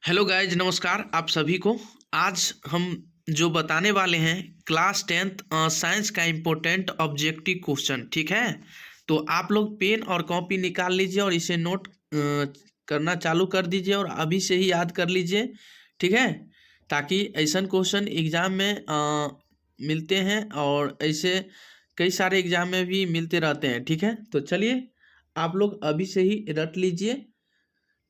Hello guys, नमस्कार आप सभी को। आज हम जो बताने वाले हैं क्लास 10th साइंस का इम्पोर्टेंट ऑब्जेक्टिव क्वेश्चन। ठीक है, तो आप लोग पेन और कॉपी निकाल लीजिए और इसे नोट करना चालू कर दीजिए और अभी से ही याद कर लीजिए। ठीक है, ताकि ऐसा क्वेश्चन एग्जाम में मिलते हैं और ऐसे कई सारे एग्जाम में भी मिलते रहते हैं। ठीक है, तो चलिए आप लोग अभी से ही रट लीजिए।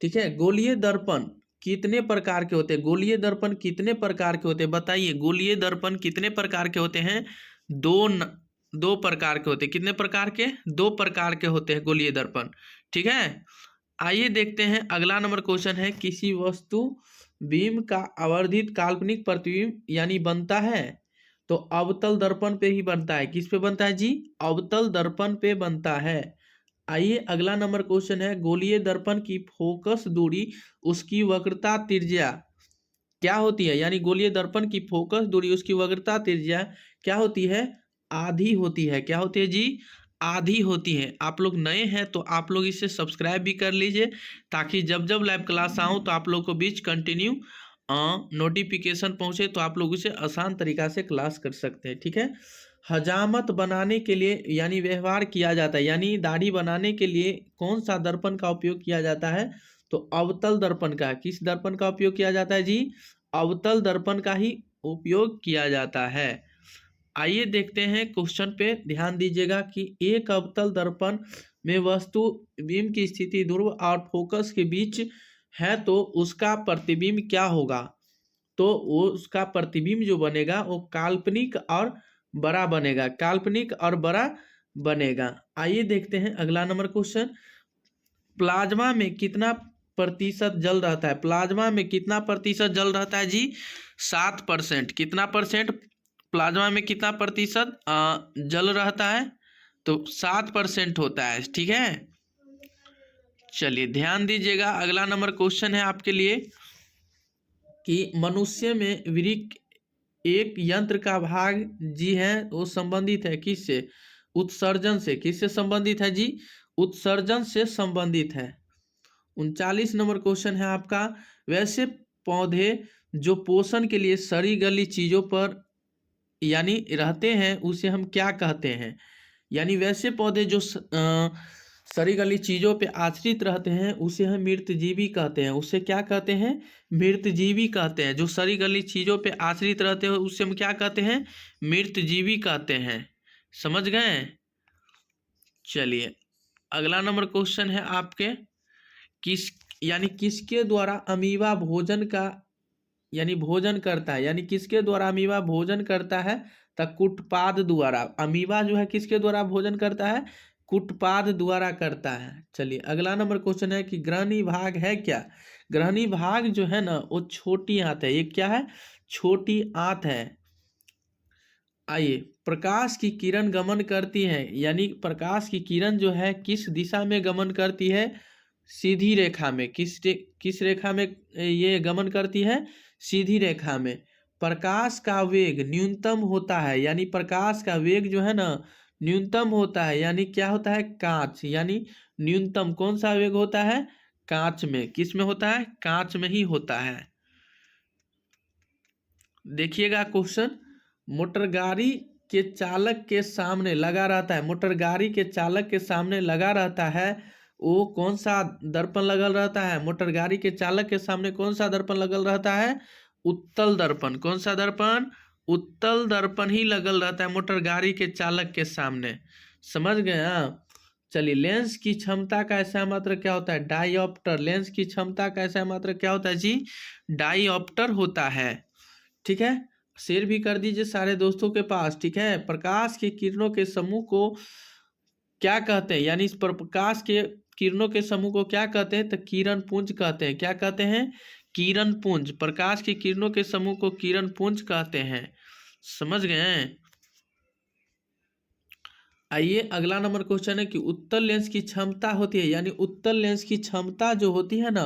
ठीक है, गोलीय दर्पण कितने प्रकार के होते हैं? गोलीय दर्पण कितने प्रकार के होते हैं बताइए। गोलीय दर्पण कितने प्रकार के होते हैं? दो प्रकार के होते हैं। कितने प्रकार के? दो प्रकार के होते हैं गोलीय दर्पण। ठीक है, आइए देखते हैं। अगला नंबर क्वेश्चन है, किसी वस्तु बीम का आवर्धित काल्पनिक प्रतिबिंब यानी बनता है, तो अवतल दर्पण पे ही बनता है। किस पे बनता है जी? अवतल दर्पण पे बनता है। आइए अगला नंबर क्वेश्चन है, गोलीय दर्पण की फोकस दूरी उसकी वक्रता त्रिज्या क्या होती है? यानी गोलीय दर्पण की फोकस दूरी उसकी वक्रता त्रिज्या क्या होती है? आधी होती है। क्या होती है जी? आधी होती है। आप लोग नए हैं तो आप लोग इसे सब्सक्राइब भी कर लीजिए, ताकि जब जब लाइव क्लास आऊँ तो आप लोग को बीच कंटिन्यू नोटिफिकेशन पहुंचे, तो आप लोग उसे आसान तरीका से क्लास कर सकते हैं। ठीक है, हजामत बनाने के लिए यानी व्यवहार किया जाता है, यानी दाढ़ी बनाने के लिए कौन सा दर्पण का उपयोग किया जाता है? तो अवतल दर्पण का। किस दर्पण का उपयोग किया जाता है जी? अवतल दर्पण का ही उपयोग किया जाता है। आइए देखते हैं क्वेश्चन पे, ध्यान दीजिएगा कि एक अवतल दर्पण में वस्तु बीम की स्थिति ध्रुव और फोकस के बीच है, तो उसका प्रतिबिंब क्या होगा? तो वो उसका प्रतिबिंब जो बनेगा वो काल्पनिक और बड़ा बनेगा। काल्पनिक और बड़ा बनेगा। आइए देखते हैं अगला नंबर क्वेश्चन, प्लाज्मा में कितना प्रतिशत जल रहता है? प्लाज्मा में कितना प्रतिशत जल रहता है जी? 7%। कितना परसेंट? प्लाज्मा में कितना प्रतिशत जल रहता है? तो 7% होता है। ठीक है, चलिए ध्यान दीजिएगा। अगला नंबर क्वेश्चन है आपके लिए कि मनुष्य में वृक्क एक यंत्र का भाग जी है, वो संबंधित है किससे? उत्सर्जन से। किससे संबंधित है जी? उत्सर्जन से संबंधित है। 39 नंबर क्वेश्चन है आपका, वैसे पौधे जो पोषण के लिए सड़ी गली चीजों पर यानी रहते हैं उसे हम क्या कहते हैं? यानी वैसे पौधे जो सड़ी गली चीजों पे आश्रित रहते हैं उसे हम मृतजीवी कहते हैं। उसे क्या कहते हैं? मृतजीवी कहते हैं। जो सड़ी गली चीजों पे आश्रित रहते हैं उसे हम क्या कहते हैं? मृतजीवी कहते हैं। समझ गए? चलिए अगला नंबर क्वेश्चन है आपके, किस यानी किसके द्वारा अमीबा भोजन का यानी भोजन करता है? यानी किसके द्वारा अमीबा भोजन करता है? तो कुटपाद द्वारा। अमीबा जो है किसके द्वारा भोजन करता है? कुटपाद द्वारा करता है। चलिए अगला नंबर क्वेश्चन है कि ग्रहणी भाग है क्या? ग्रहणी भाग जो है ना वो छोटी आंत है। ये क्या है? छोटी आंत है। आइए, प्रकाश की किरण गमन करती है, यानी प्रकाश की किरण जो है किस दिशा में गमन करती है? सीधी रेखा में। किस रेखा में ये गमन करती है? सीधी रेखा में। प्रकाश का वेग न्यूनतम होता है, यानी प्रकाश का वेग जो है ना न्यूनतम होता है, यानी क्या होता है? कांच। यानी न्यूनतम कौन सा वेग होता है? कांच में। किस में होता है? कांच में ही होता है। देखिएगा क्वेश्चन, मोटर गाड़ी के चालक के सामने लगा रहता है। मोटर गाड़ी के चालक के सामने लगा रहता है, वो कौन सा दर्पण लगल रहता है? मोटर गाड़ी के चालक के सामने कौन सा दर्पण लगल रहता है? उत्तल दर्पण। कौन सा दर्पण? उत्तल दर्पण ही लगल रहता है मोटर गाड़ी के चालक के सामने। समझ गए आप? चलिए, लेंस की क्षमता का ऐसा मात्रा क्या होता है? डाईऑप्टर। लेंस की क्षमता का ऐसा मात्रा क्या होता है जी? डाईऑप्टर होता है। ठीक है, शेयर भी कर दीजिए सारे दोस्तों के पास। ठीक है, प्रकाश की किरणों के समूह को क्या कहते हैं? यानी इस प्रकाश के किरणों के समूह को क्या कहते हैं? तो किरण पुंज कहते हैं। क्या कहते हैं? किरण पुंज। प्रकाश की किरणों के समूह को किरण पुंज कहते हैं। समझ गए? आइए अगला नंबर क्वेश्चन है कि उत्तल लेंस की क्षमता होती है, यानी उत्तल लेंस की क्षमता जो होती है ना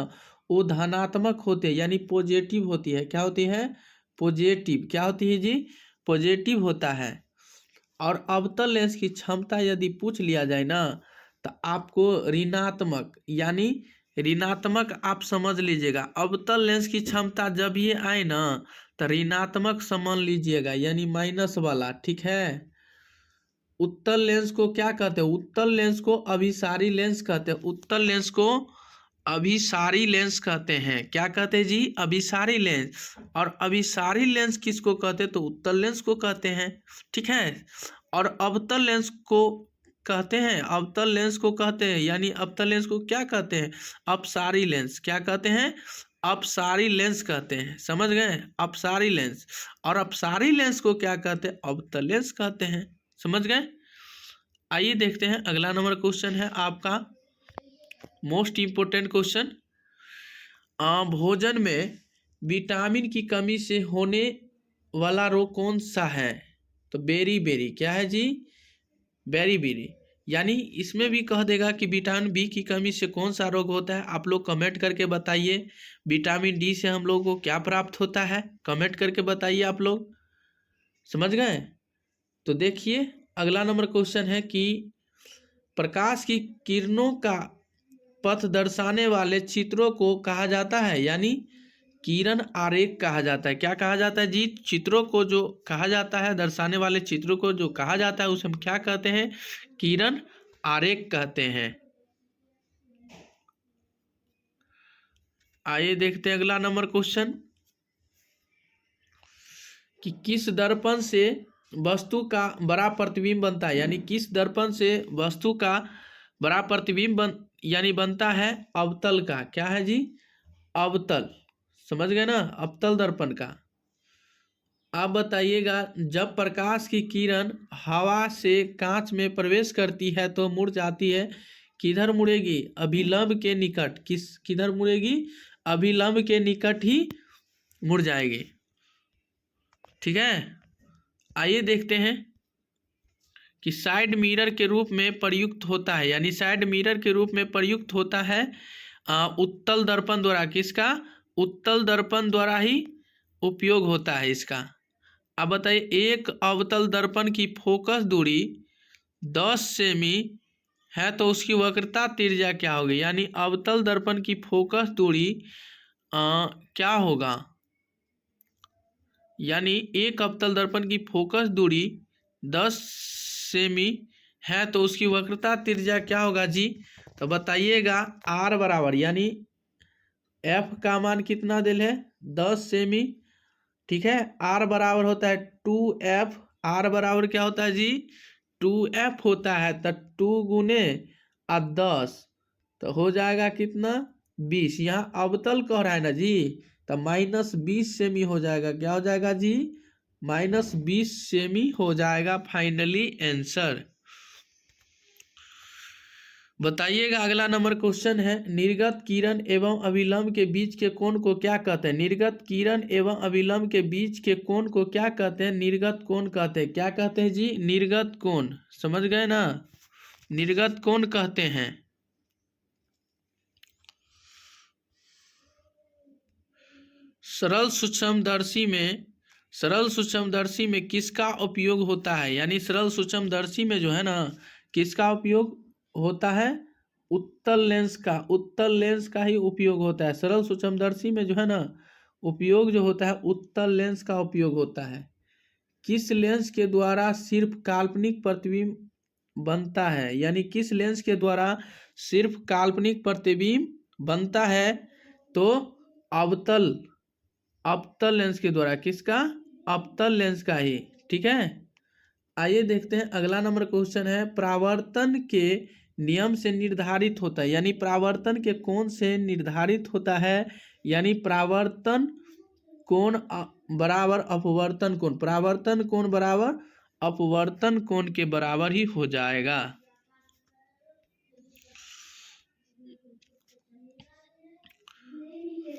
वो धनात्मक होती है, यानी पॉजिटिव होती है। क्या होती है? पॉजिटिव। क्या होती है जी? पॉजिटिव होता है। और अवतल लेंस की क्षमता यदि पूछ लिया जाए ना तो आपको ऋणात्मक यानी ऋणात्मक आप समझ लीजिएगा। अवतल लेंस की क्षमता जब ये आए ना तो ऋणात्मक समझ लीजिएगा, यानी माइनस वाला, ठीक है। उत्तल लेंस को क्या कहते हैं? उत्तल लेंस को अभिसारी लेंस कहते हैं। उत्तल लेंस को अभिसारी लेंस कहते हैं। क्या कहते हैं जी? अभिसारी लेंस। और अभिसारी लेंस किसको कहते हैं? तो उत्तल लेंस को कहते हैं, ठीक है। और अवतल लेंस को कहते हैं, अवतल लेंस को कहते हैं, यानी अवतल लेंस को क्या कहते हैं? अपसारी लेंस। क्या कहते हैं? अपसारी लेंस कहते हैं। समझ गए? अपसारी लेंस। और अपसारी लेंस को क्या कहते हैं? अवतल लेंस कहते हैं। समझ गए? आइए देखते हैं अगला नंबर क्वेश्चन है आपका मोस्ट इम्पोर्टेंट क्वेश्चन। भोजन में विटामिन की कमी से होने वाला रोग कौन सा है? तो बेरी बेरी। क्या है जी? Berry berry. यानी इसमें भी कह देगा कि विटामिन बी की कमी से कौन सा रोग होता है। आप लोग कमेंट करके बताइए। विटामिन डी से हम लोग को क्या प्राप्त होता है? कमेंट करके बताइए आप लोग। समझ गए? तो देखिए अगला नंबर क्वेश्चन है कि प्रकाश की किरणों का पथ दर्शाने वाले चित्रों को कहा जाता है, यानी किरण आरेख कहा जाता है। क्या कहा जाता है जी? चित्रों को जो कहा जाता है, दर्शाने वाले चित्रों को जो कहा जाता है उसे हम क्या कहते हैं? किरण आरेख कहते हैं। आइए देखते हैं अगला नंबर क्वेश्चन कि किस दर्पण से वस्तु का बड़ा प्रतिबिंब बनता है, यानी किस दर्पण से वस्तु का बड़ा प्रतिबिंब यानी बनता है? अवतल का। क्या है जी? अवतल। समझ गए ना? अवतल दर्पण का। आप बताइएगा, जब प्रकाश की किरण हवा से कांच में प्रवेश करती है तो मुड़ जाती है, किधर मुड़ेगी? अभिलंब के निकट। किधर मुड़ेगी? अभिलंब के निकट ही मुड़ जाएगी, ठीक है। आइए देखते हैं कि साइड मिरर के रूप में प्रयुक्त होता है, यानी साइड मिरर के रूप में प्रयुक्त होता है उत्तल दर्पण द्वारा। किसका? उत्तल दर्पण द्वारा ही उपयोग होता है इसका। अब बताइए, एक अवतल दर्पण की फोकस दूरी 10 सेमी है तो उसकी वक्रता त्रिज्या क्या होगी? यानी अवतल दर्पण की फोकस दूरी क्या होगा? यानी एक अवतल दर्पण की फोकस दूरी 10 सेमी है तो उसकी वक्रता त्रिज्या क्या होगा जी? तो बताइएगा। आर बराबर, यानी एफ का मान कितना दिल है? 10 सेमी, ठीक है। आर बराबर होता है 2F। आर बराबर क्या होता है जी? 2F होता है। तो 2 गुने 10 तो हो जाएगा कितना? 20। यहाँ अवतल कह रहा है ना जी, तो -20 सेमी हो जाएगा। क्या हो जाएगा जी? -20 सेमी हो जाएगा फाइनली आंसर। बताइएगा अगला नंबर क्वेश्चन है, निर्गत किरण एवं अभिलंब के बीच के कोण को क्या कहते हैं? निर्गत किरण एवं अभिलंब के बीच के कोण को क्या कहते हैं? निर्गत कोण कहते हैं। क्या कहते हैं जी? निर्गत कोण। समझ गए ना? निर्गत कोण कहते हैं। सरल सूक्ष्मदर्शी में किसका उपयोग होता है? यानी सरल सूक्ष्मदर्शी में जो है ना, किसका उपयोग होता है? उत्तल लेंस का। उत्तल लेंस का ही उपयोग होता है। सरल सूक्ष्मदर्शी में जो है ना, उपयोग जो होता है उत्तल लेंस का उपयोग होता है। किस लेंस के द्वारा सिर्फ काल्पनिक प्रतिबिंब बनता है? यानी किस लेंस के द्वारा सिर्फ काल्पनिक प्रतिबिंब बनता है? तो अवतल लेंस के द्वारा। किसका? अवतल लेंस का ही, ठीक है। आइए देखते हैं अगला नंबर क्वेश्चन है, परावर्तन के नियम से निर्धारित होता है, यानी परावर्तन के कोण से निर्धारित होता है, यानी परावर्तन कोण बराबर अपवर्तन कोण। परावर्तन कोण बराबर अपवर्तन कोण के बराबर ही हो जाएगा।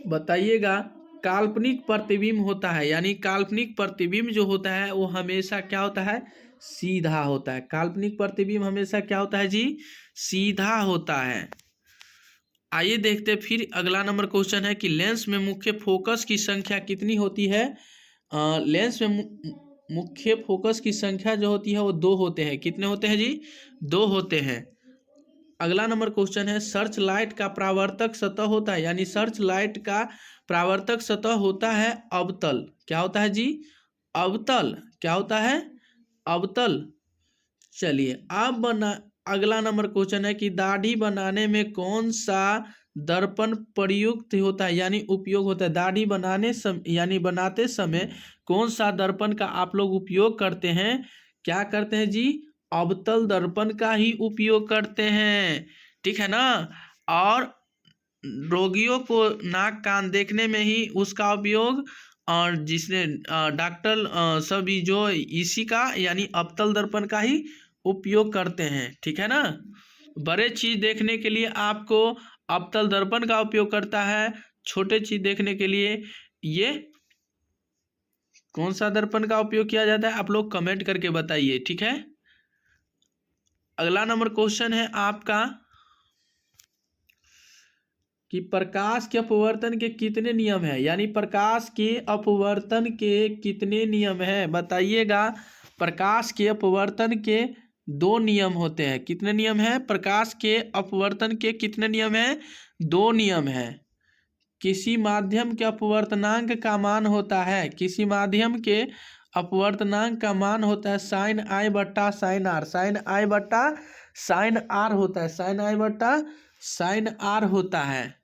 बताइएगा, काल्पनिक प्रतिबिंब होता है, यानी काल्पनिक प्रतिबिंब जो होता है वो हमेशा क्या होता है? सीधा होता है। काल्पनिक प्रतिबिंब हमेशा क्या होता है जी? सीधा होता है। आइए देखते हैं फिर अगला नंबर क्वेश्चन है कि लेंस में मुख्य फोकस की संख्या कितनी होती है? लेंस में मुख्य फोकस की संख्या जो होती है वो 2 होते हैं। कितने होते हैं जी? 2 होते हैं। अगला नंबर क्वेश्चन है, सर्च लाइट का परावर्तक सतह होता है, यानी सर्च लाइट का परावर्तक सतह होता है अवतल। क्या होता है जी? अवतल। क्या होता है? अवतल। चलिए अब अगला नंबर क्वेश्चन है कि दाढ़ी बनाने में कौन सा दर्पण प्रयुक्त होता है, यानी उपयोग होता है। दाढ़ी यानी बनाते समय कौन सा दर्पण का आप लोग उपयोग करते हैं? क्या करते हैं जी? अवतल दर्पण का ही उपयोग करते हैं, ठीक है ना। और रोगियों को नाक कान देखने में ही उसका उपयोग, और जिसने डॉक्टर सभी जो इसी का यानी अवतल दर्पण का ही उपयोग करते हैं, ठीक है ना। बड़े चीज देखने के लिए आपको अवतल दर्पण का उपयोग करता है, छोटे चीज देखने के लिए ये कौन सा दर्पण का उपयोग किया जाता है, आप लोग कमेंट करके बताइए, ठीक है। अगला नंबर क्वेश्चन है आपका कि प्रकाश के अपवर्तन के कितने नियम है, यानी प्रकाश के अपवर्तन के कितने नियम है, बताइएगा। प्रकाश के अपवर्तन के 2 नियम होते हैं। कितने नियम हैं? प्रकाश के अपवर्तन के कितने नियम हैं? 2 नियम हैं। किसी माध्यम के अपवर्तनांक का मान होता है, किसी माध्यम के अपवर्तनांक का मान होता है साइन आई बट्टा साइन आर। साइन आई बट्टा साइन आर होता है, साइन आई बट्टा साइन आर होता है।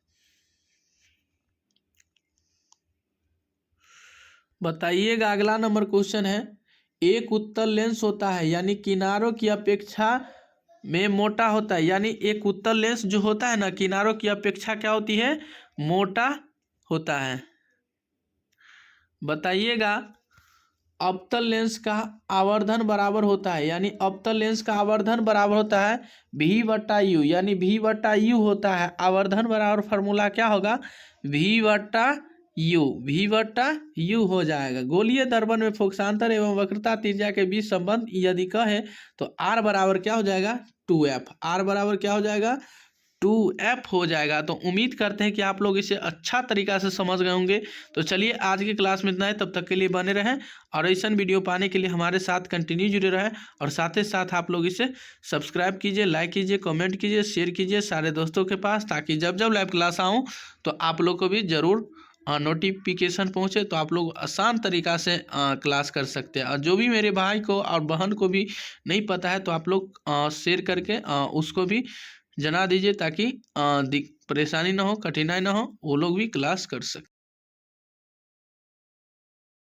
बताइएगा। अगला नंबर क्वेश्चन है, एक उत्तल लेंस होता है, यानी किनारों की अपेक्षा में मोटा होता है, यानी एक उत्तल लेंस जो होता है ना, किनारों की अपेक्षा क्या होती है? मोटा होता है। बताइएगा। अवतल लेंस का आवर्धन बराबर होता है, यानी अवतल लेंस का आवर्धन बराबर होता है भी बट्टा यू, यानी भी बट्टा यू होता है। आवर्धन बराबर फार्मूला क्या होगा? भी बट्टा यू, भी बट्टा यू हो जाएगा। गोलीय दर्पण में फोकसांतर एवं वक्रता त्रिज्या के बीच संबंध यदि कहे तो आर बराबर क्या हो जाएगा? 2f। आर बराबर क्या हो जाएगा? 2f हो जाएगा। तो उम्मीद करते हैं कि आप लोग इसे अच्छा तरीका से समझ गए होंगे। तो चलिए आज की क्लास में इतना है, तब तक के लिए बने रहें और ऐसा वीडियो पाने के लिए हमारे साथ कंटिन्यू जुड़े रहें। और साथ ही साथ आप लोग इसे सब्सक्राइब कीजिए, लाइक कीजिए, कमेंट कीजिए, शेयर कीजिए सारे दोस्तों के पास, ताकि जब जब लाइव क्लास आऊँ तो आप लोग को भी ज़रूर नोटिफिकेशन पहुँचे, तो आप लोग आसान तरीका से क्लास कर सकते हैं। और जो भी मेरे भाई को और बहन को भी नहीं पता है तो आप लोग शेयर करके उसको भी जना दीजिए, ताकि परेशानी ना हो, कठिनाई ना हो, वो लोग भी क्लास कर सकें।